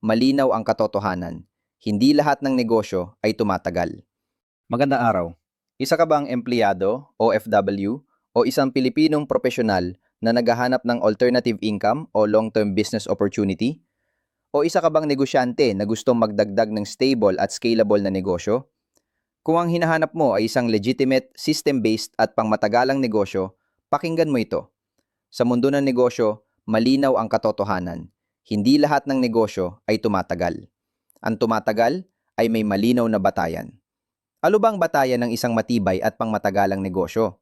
malinaw ang katotohanan. Hindi lahat ng negosyo ay tumatagal. Magandang araw. Isa ka bang empleyado, OFW, o isang Pilipinong profesional na naghahanap ng alternative income o long-term business opportunity? O isa ka bang negosyante na gustong magdagdag ng stable at scalable na negosyo? Kung ang hinahanap mo ay isang legitimate, system-based at pangmatagalang negosyo, pakinggan mo ito. Sa mundo ng negosyo, malinaw ang katotohanan. Hindi lahat ng negosyo ay tumatagal. Ang tumatagal ay may malinaw na batayan. Ano bang batayan ng isang matibay at pangmatagalang negosyo?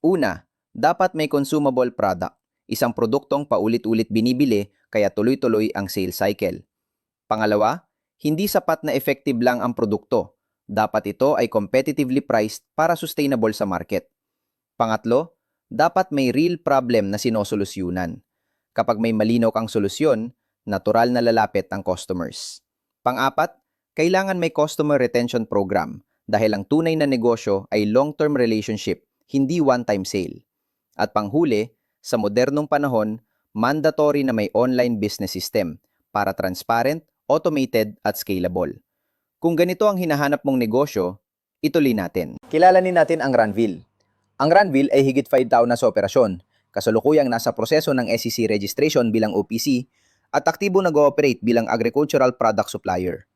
Una, dapat may consumable product, isang produktong paulit-ulit binibili kaya tuloy-tuloy ang sales cycle. Pangalawa, hindi sapat na effective lang ang produkto. Dapat ito ay competitively priced para sustainable sa market. Pangatlo, dapat may real problem na sinosolusyunan. Kapag may malinaw kang solusyon, natural na lalapit ang customers. Pang-apat, kailangan may customer retention program dahil ang tunay na negosyo ay long-term relationship, hindi one-time sale. At panghuli, sa modernong panahon, mandatory na may online business system para transparent, automated at scalable. Kung ganito ang hinahanap mong negosyo, ituloy natin. Kilalanin natin ang Ranville. Ang Ranville ay higit 5 taon na sa operasyon, kasalukuyang nasa proseso ng SEC registration bilang OPC at aktibo nag-ooperate bilang agricultural product supplier.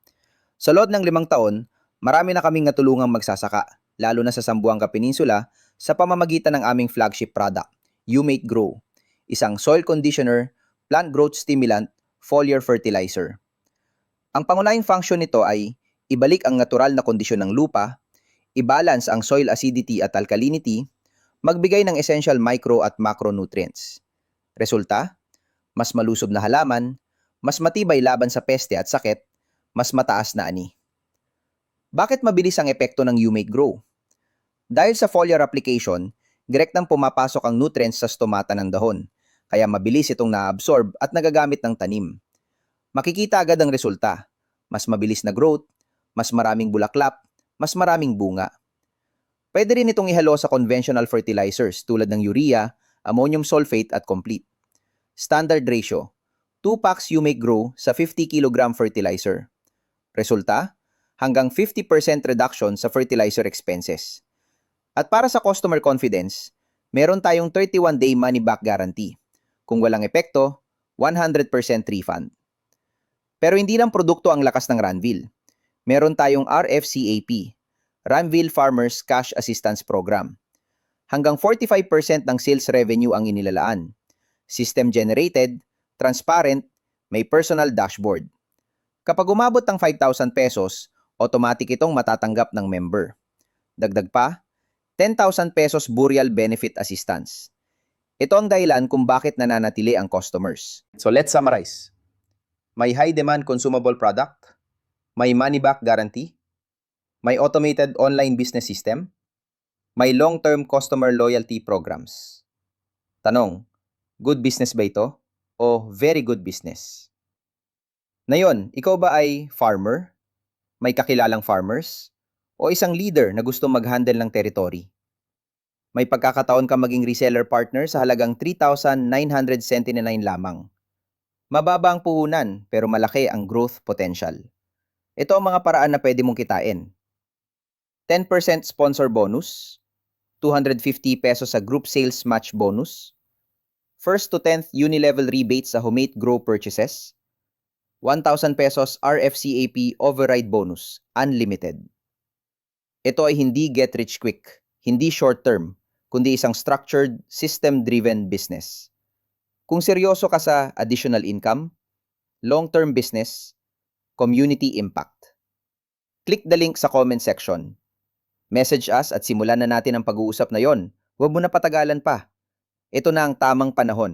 Sa loob ng 5 taon, marami na kaming natulungang magsasaka, lalo na sa Zamboanga Peninsula, sa pamamagitan ng aming flagship product, YouMate Grow, isang soil conditioner, plant growth stimulant, foliar fertilizer. Ang pangunahing function nito ay ibalik ang natural na kondisyon ng lupa, i-balance ang soil acidity at alkalinity, magbigay ng essential micro at macronutrients. Resulta, mas malusob na halaman, mas matibay laban sa peste at sakit, mas mataas na ani. Bakit mabilis ang epekto ng YouMate Grow? Dahil sa foliar application, direktang pumapasok ang nutrients sa stomata ng dahon, kaya mabilis itong na-absorb at nagagamit ng tanim. Makikita agad ang resulta, mas mabilis na growth, mas maraming bulaklak, mas maraming bunga. Pwede rin itong ihalo sa conventional fertilizers tulad ng urea, ammonium sulfate at complete. Standard ratio, 2 packs YouMate Grow sa 50 kg fertilizer. Resulta, hanggang 50% reduction sa fertilizer expenses. At para sa customer confidence, meron tayong 31-day money-back guarantee. Kung walang epekto, 100% refund. Pero hindi lang produkto ang lakas ng Ranville. Meron tayong RFCAP, Ranville Farmers Cash Assistance Program. Hanggang 45% ng sales revenue ang inilalaan. System-generated, transparent, may personal dashboard. Kapag umabot ng 5,000 pesos, automatic itong matatanggap ng member. Dagdag pa, 10,000 pesos burial benefit assistance. Ito ang dahilan kung bakit nananatili ang customers. So let's summarize. May high demand consumable product, may money back guarantee, may automated online business system, may long-term customer loyalty programs. Tanong, good business ba ito? O very good business? Ngayon, ikaw ba ay farmer? May kakilalang farmers? O isang leader na gusto mag-handle ng territory? May pagkakataon ka maging reseller partner sa halagang 3,979 lamang. Mababa ang puhunan pero malaki ang growth potential. Ito ang mga paraan na pwede mong kitain. 10% sponsor bonus, 250 pesos sa group sales match bonus, first to 10th unilevel rebate sa Humate Grow purchases, 1,000 pesos RFCAP override bonus, unlimited. Ito ay hindi get rich quick, hindi short term, kundi isang structured, system-driven business. Kung seryoso ka sa additional income, long-term business, community impact. Click the link sa comment section. Message us at simulan na natin ang pag-uusap na yon. Huwag mo na patagalan pa. Ito na ang tamang panahon.